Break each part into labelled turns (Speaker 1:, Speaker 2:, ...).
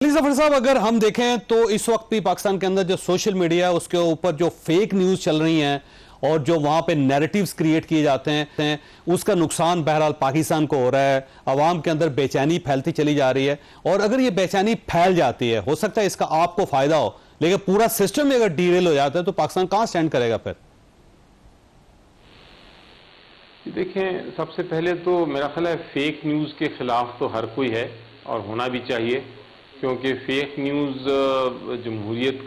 Speaker 1: जफर साहब, अगर हम देखें तो इस वक्त भी पाकिस्तान के अंदर जो सोशल मीडिया है उसके ऊपर जो फेक न्यूज़ चल रही हैं और जो वहां पे नैरेटिव्स क्रिएट किए जाते हैं उसका नुकसान बहरहाल पाकिस्तान को हो रहा है। अवाम के अंदर बेचैनी फैलती चली जा रही है और अगर ये बेचैनी फैल जाती है, हो सकता है इसका आपको फायदा हो, लेकिन पूरा सिस्टम में अगर डीरेल हो जाता है तो पाकिस्तान कहां स्टैंड करेगा फिर?
Speaker 2: देखें, सबसे पहले तो मेरा ख्याल है फेक न्यूज़ के खिलाफ तो हर कोई है और होना भी चाहिए, क्योंकि फेक न्यूज़ जमहूरियत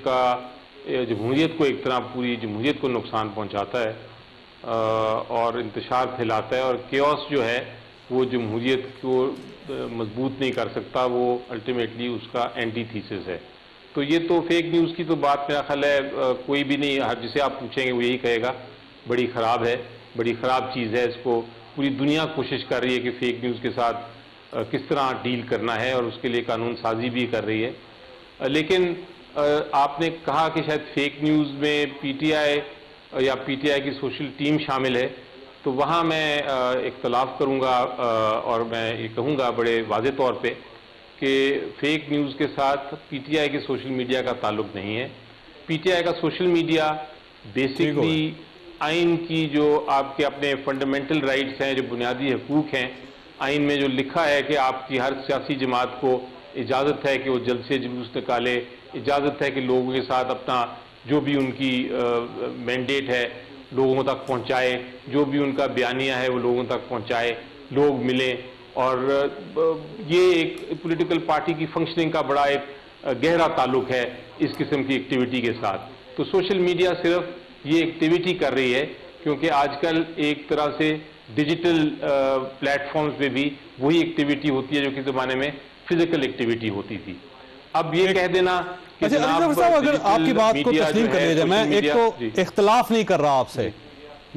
Speaker 2: को एक तरह पूरी जमहूरियत को नुकसान पहुंचाता है और इंतशार फैलाता है, और केओस जो है वो जमहूरियत को मजबूत नहीं कर सकता, वो अल्टीमेटली उसका एंटीथीसिस है। तो ये तो फेक न्यूज़ की तो बात मेरा ख्याल है कोई भी नहीं, जिसे आप पूछेंगे वो यही कहेगा बड़ी ख़राब है, बड़ी ख़राब चीज़ है। इसको पूरी दुनिया कोशिश कर रही है कि फेक न्यूज़ के साथ किस तरह डील करना है और उसके लिए कानून साजी भी कर रही है। लेकिन आपने कहा कि शायद फेक न्यूज़ में पीटीआई या पीटीआई की सोशल टीम शामिल है, तो वहाँ मैं इख्तलाफ करूँगा और मैं ये कहूँगा बड़े वाज़े तौर पे कि फेक न्यूज़ के साथ पीटीआई के सोशल मीडिया का ताल्लुक़ नहीं है। पीटीआई का सोशल मीडिया बेसिकली आइन की जो आपके अपने फंडामेंटल राइट्स हैं, जो बुनियादी हकूक़ हैं, आइन में जो लिखा है कि आपकी हर सियासी जमात को इजाज़त है कि वो जलसे जुलूस निकाले, इजाज़त है कि लोगों के साथ अपना जो भी उनकी मैंडेट है लोगों तक पहुंचाए, जो भी उनका बयानिया है वो लोगों तक पहुंचाए, लोग मिलें। और ये एक पॉलिटिकल पार्टी की फंक्शनिंग का बड़ा एक गहरा ताल्लुक है इस किस्म की एक्टिविटी के साथ। तो सोशल मीडिया सिर्फ ये एक्टिविटी कर रही है, क्योंकि आजकल एक तरह से डिजिटल प्लेटफॉर्म्स पे भी वही एक्टिविटी होती है जो कि ज़माने में फिजिकल एक्टिविटी होती थी। अब ये कह देना कि
Speaker 1: जनाब साहब, अगर आपकी बात को तस्लीम कर लिया जाए, मैं एक तो इख्तलाफ नहीं कर रहा आपसे,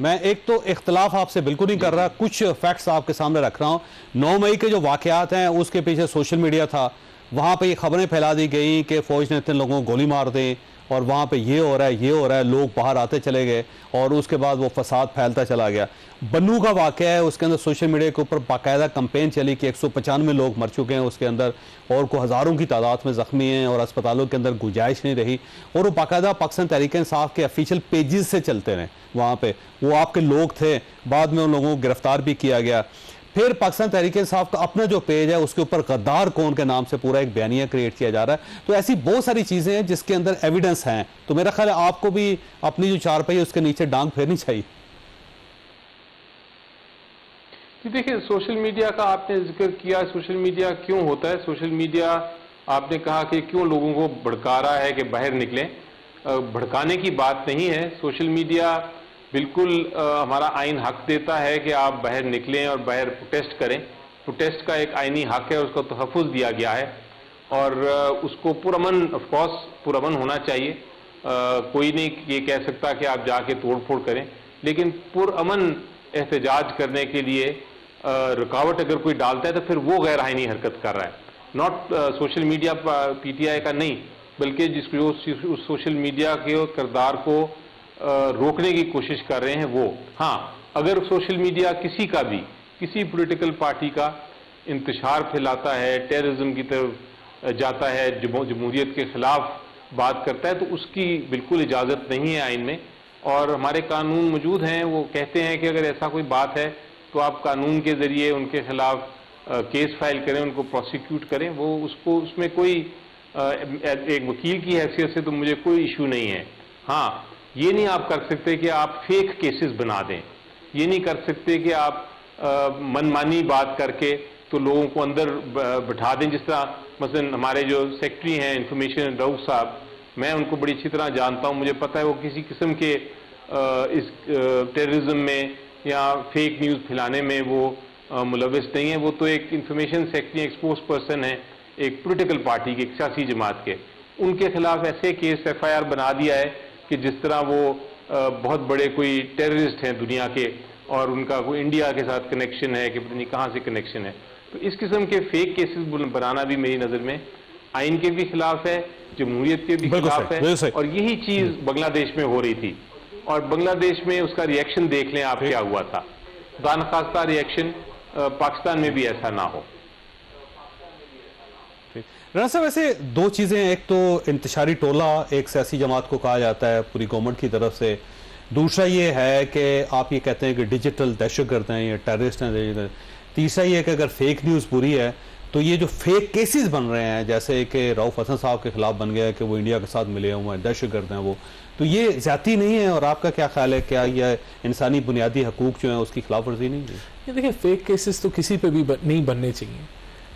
Speaker 1: मैं एक तो इख्तलाफ आपसे बिल्कुल नहीं कर रहा, कुछ फैक्ट्स आपके सामने रख रहा हूँ। 9 मई के जो वाकयात हैं उसके पीछे सोशल मीडिया था, वहाँ पे ये खबरें फैला दी गई कि फौज ने इतने लोगों को गोली मार दी और वहाँ पे ये हो रहा है, ये हो रहा है, लोग बाहर आते चले गए और उसके बाद वो फसाद फैलता चला गया। बन्नू का वाक़या है, उसके अंदर सोशल मीडिया के ऊपर बाकायदा कंपेन चली कि 195 लोग मर चुके हैं उसके अंदर और को हज़ारों की तादाद में ज़ख्मी हैं और अस्पतालों के अंदर गुंजाइश नहीं रही, और वो बाकायदा पाकिस्तान तहरीक इंसाफ के ऑफिशियल पेजेस से चलते रहे। वहाँ पर वो आपके लोग थे, बाद में उन लोगों को गिरफ्तार भी किया गया। फिर पाकिस्तान तहरीक इंसाफ का अपना जो पेज है उसके ऊपर गद्दार कौन के नाम से पूरा एक बयानिया क्रिएट किया जा रहा है। तो ऐसी बहुत सारी चीजें हैं जिसके अंदर एविडेंस हैं, तो मेरा ख्याल है आपको भी अपनी जो चारपाई है उसके नीचे डांग फेरनी चाहिए।
Speaker 2: देखिए, सोशल मीडिया का आपने जिक्र किया, सोशल मीडिया क्यों होता है, सोशल मीडिया आपने कहा कि क्यों लोगों को भड़का रहा है कि बाहर निकलें। भड़काने की बात नहीं है, सोशल मीडिया बिल्कुल हमारा आइन हक देता है कि आप बाहर निकलें और बाहर प्रोटेस्ट करें। प्रोटेस्ट का एक आइनी हक है, उसको तहफ़्फ़ुज़ दिया गया है और उसको पुरअमन, ऑफ कोर्स पुरअमन होना चाहिए। कोई नहीं ये कह सकता कि आप जाके तोड़ फोड़ करें, लेकिन पुरअमन एहतजाज करने के लिए रुकावट अगर कोई डालता है तो फिर वो गैर आइनी हरकत कर रहा है। नॉट सोशल मीडिया पीटीआई का नहीं, बल्कि जिसको उस सोशल मीडिया के किरदार को रोकने की कोशिश कर रहे हैं वो। हाँ, अगर सोशल मीडिया किसी का भी, किसी पॉलिटिकल पार्टी का इंतशार फैलाता है, टेररिज्म की तरफ जाता है, जमहूरियत के खिलाफ बात करता है, तो उसकी बिल्कुल इजाज़त नहीं है आइन में। और हमारे कानून मौजूद हैं, वो कहते हैं कि अगर ऐसा कोई बात है तो आप कानून के ज़रिए उनके खिलाफ केस फाइल करें, उनको प्रोसिक्यूट करें। वो उसको उसमें कोई एक वकील की हैसियत से तो मुझे कोई इशू नहीं है। हाँ, ये नहीं आप कर सकते कि आप फेक केसेस बना दें, ये नहीं कर सकते कि आप मनमानी बात करके तो लोगों को अंदर बिठा दें। जिस तरह मसलन हमारे जो सेक्रेटरी हैं इंफॉर्मेशन, रऊफ साहब, मैं उनको बड़ी अच्छी तरह जानता हूँ, मुझे पता है वो किसी किस्म के इस टेररिज्म में या फेक न्यूज़ फैलाने में वो मुलविस नहीं है। वो तो एक इंफॉर्मेशन सेक्रेटरी, एक्सपोज पर्सन है एक पॉलिटिकल पार्टी के, एक सियासी जमात के। उनके खिलाफ ऐसे केस FIR बना दिया है कि जिस तरह वो बहुत बड़े कोई टेररिस्ट हैं दुनिया के और उनका कोई इंडिया के साथ कनेक्शन है कि पता नहीं कहाँ से कनेक्शन है। तो इस किस्म के फेक केसेस बनाना भी मेरी नज़र में आइन के भी खिलाफ है, जमहूरियत के भी खिलाफ है, और यही चीज़ बांग्लादेश में हो रही थी। और बांग्लादेश में उसका रिएक्शन देख लें आप क्या हुआ था। खुदा न खास्ता रिएक्शन पाकिस्तान में भी ऐसा ना हो।
Speaker 1: राणा साहब, वैसे दो चीज़ें, एक तो इंतशारी टोला एक सियासी जमात को कहा जाता है पूरी गवर्नमेंट की तरफ से, दूसरा ये है कि आप ये कहते हैं कि डिजिटल दहशतगर्द हैं या टेररिस्ट हैं, तीसरा ये है कि अगर फेक न्यूज़ पूरी है तो ये जो फेक केसेस बन रहे हैं, जैसे कि रऊफ हसन साहब के खिलाफ बन गया है कि वो इंडिया के साथ मिले हुए हैं, दहशतगर्द हैं वो, तो ये ज्यादती नहीं है? और आपका क्या ख्याल है, क्या यह इंसानी बुनियादी हकूक जो है उसकी खिलाफ वर्जी नहीं है?
Speaker 3: ये देखिए, फेक केसेस तो किसी पे भी नहीं बनने चाहिए,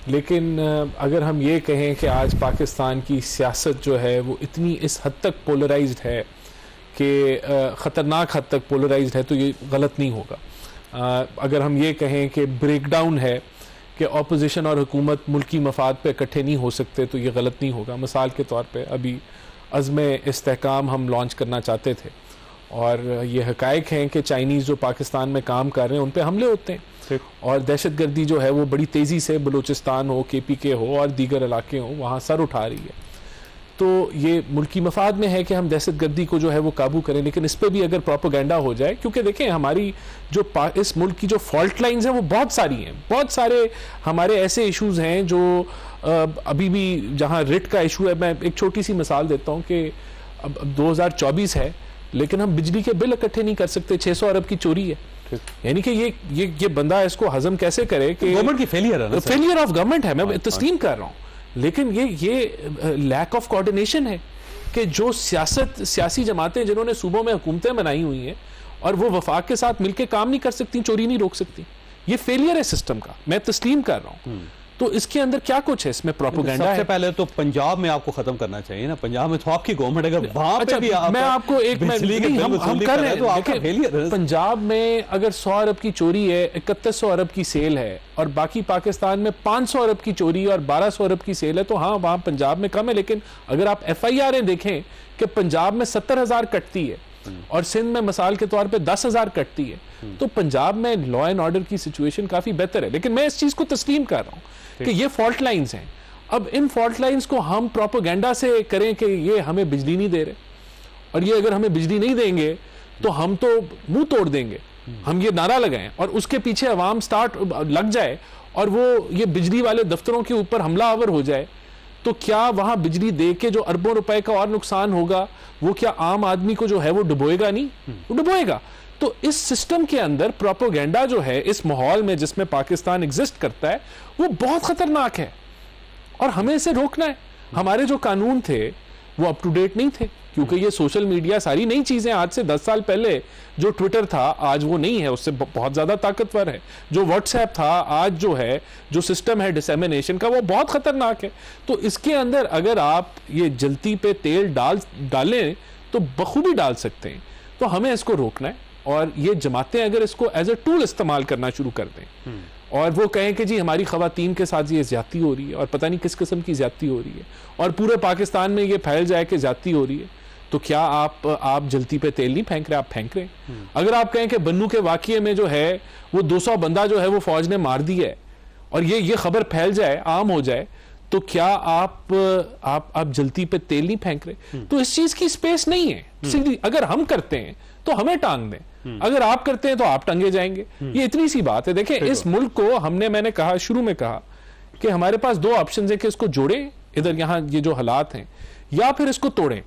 Speaker 3: लेकिन अगर हम ये कहें कि आज पाकिस्तान की सियासत जो है वो इतनी इस हद तक पोलराइज्ड है कि ख़तरनाक हद तक पोलराइज्ड है, तो ये गलत नहीं होगा। अगर हम ये कहें कि ब्रेकडाउन है कि अपोजिशन और हुकूमत मुल्की मफाद पे इकट्ठे नहीं हो सकते, तो ये गलत नहीं होगा। मिसाल के तौर पे अभी अज़्म इस्तेहकाम हम लॉन्च करना चाहते थे, और ये हकायक हैं कि चाइनीज़ जो पाकिस्तान में काम कर रहे हैं उन पे हमले होते हैं, और दहशतगर्दी जो है वो बड़ी तेज़ी से बलूचिस्तान हो, KPK हो और दीगर इलाके हों वहाँ सर उठा रही है। तो ये मुल्की मफाद में है कि हम दहशतगर्दी को जो है वो काबू करें, लेकिन इस पर भी अगर प्रोपेगेंडा हो जाए, क्योंकि देखें हमारी जो इस मुल्क की जो फॉल्ट लाइंस हैं वो बहुत सारी हैं, बहुत सारे हमारे ऐसे इश्यूज़ हैं जो अभी भी, जहाँ रिट का इशू है, मैं एक छोटी सी मिसाल देता हूँ कि अब 2024 है लेकिन हम बिजली के बिल इकट्ठे नहीं कर सकते, 600 अरब की चोरी है। यानी कि ये बंदा इसको हजम कैसे करे कि
Speaker 1: गवर्नमेंट की फेलियर है,
Speaker 3: फेलियर ऑफ गवर्नमेंट है, मैं तस्लीम कर रहा हूँ, लेकिन ये लैक ऑफ कोऑर्डिनेशन है कि जो सियासी जमातें जिन्होंने सूबों में हुकूमतें बनाई हुई हैं और वो वफाक के साथ मिलकर काम नहीं कर सकती, चोरी नहीं रोक सकती, ये फेलियर है सिस्टम का, मैं तस्लीम कर रहा हूँ। तो इसके अंदर क्या कुछ है, इसमें प्रोपेगेंडा है।
Speaker 1: सबसे पहले तो पंजाब में आपको खत्म करना चाहिए ना, पंजाब में तो आपकी गवर्नमेंट, अगर वहां पे भी
Speaker 3: मैं आपको एक हम कर रहे हैं
Speaker 1: तो आपका फेलियर है।
Speaker 3: पंजाब में अगर 100 अरब की चोरी है, 3100 अरब की सेल है, और बाकी पाकिस्तान में 500 अरब की चोरी और 1200 अरब की सेल है, तो हाँ वहाँ पंजाब में कम है। लेकिन अगर आप FIR देखें कि पंजाब में 70,000 कटती है और सिंध में मिसाल के तौर पे 10,000 कटती है, तो पंजाब में लॉ एंड ऑर्डर की सिचुएशन काफी बेहतर है। लेकिन मैं इस चीज को तस्लीम कर रहा हूँ कि ये फॉल्ट लाइंस हैं। अब इन फॉल्ट लाइंस को हम प्रोपेगेंडा से करें कि ये हमें बिजली नहीं दे रहे, और ये अगर हमें बिजली नहीं देंगे तो हम तो मुंह तोड़ देंगे, हम ये नारा लगाएं और उसके पीछे अवाम स्टार्ट लग जाए और वो ये बिजली वाले दफ्तरों के ऊपर हमला आवर हो जाए, तो क्या वहां बिजली दे के जो अरबों रुपए का और नुकसान होगा, वो क्या आम आदमी को जो है वो डुबोएगा? नहीं, वो डुबोएगा। तो इस सिस्टम के अंदर प्रोपेगेंडा जो है, इस माहौल में जिसमें पाकिस्तान एग्जिस्ट करता है, वो बहुत खतरनाक है और हमें इसे रोकना है। हमारे जो कानून थे वो अप टू डेट नहीं थे, क्योंकि ये सोशल मीडिया सारी नई चीजें, आज से 10 साल पहले जो ट्विटर था आज वो नहीं है, उससे बहुत ज्यादा ताकतवर है। जो व्हाट्सएप था आज जो है, जो सिस्टम है डिसेमिनेशन का, वो बहुत खतरनाक है। तो इसके अंदर अगर आप ये जलती पे तेल डालें तो बखूबी डाल सकते हैं। तो हमें इसको रोकना है, और ये जमातें अगर इसको एज ए टूल इस्तेमाल करना शुरू कर दें और वो कहें कि जी हमारी खवातीन के साथ ये ज्यादती हो रही है और पता नहीं किस किस्म की ज्यादती हो रही है, और पूरे पाकिस्तान में ये फैल जाए कि ज्यादती हो रही है, तो क्या आप जलती पे तेल नहीं फेंक रहे, आप फेंक रहे हैं। अगर आप कहें कि बन्नू के वाकये में जो है वो 200 बंदा जो है वो फौज ने मार दिया है और ये खबर फैल जाए, आम हो जाए, तो क्या आप जलती पे तेल नहीं फेंक रहे? तो इस चीज की स्पेस नहीं है। अगर हम करते हैं तो हमें टांग दें, अगर आप करते हैं तो आप टंगे जाएंगे। ये इतनी सी बात है। देखें, इस मुल्क को मैंने कहा, शुरू में कहा कि हमारे पास दो ऑप्शन है कि इसको जोड़ें, इधर यहाँ ये जो हालात हैं, या फिर इसको तोड़ें।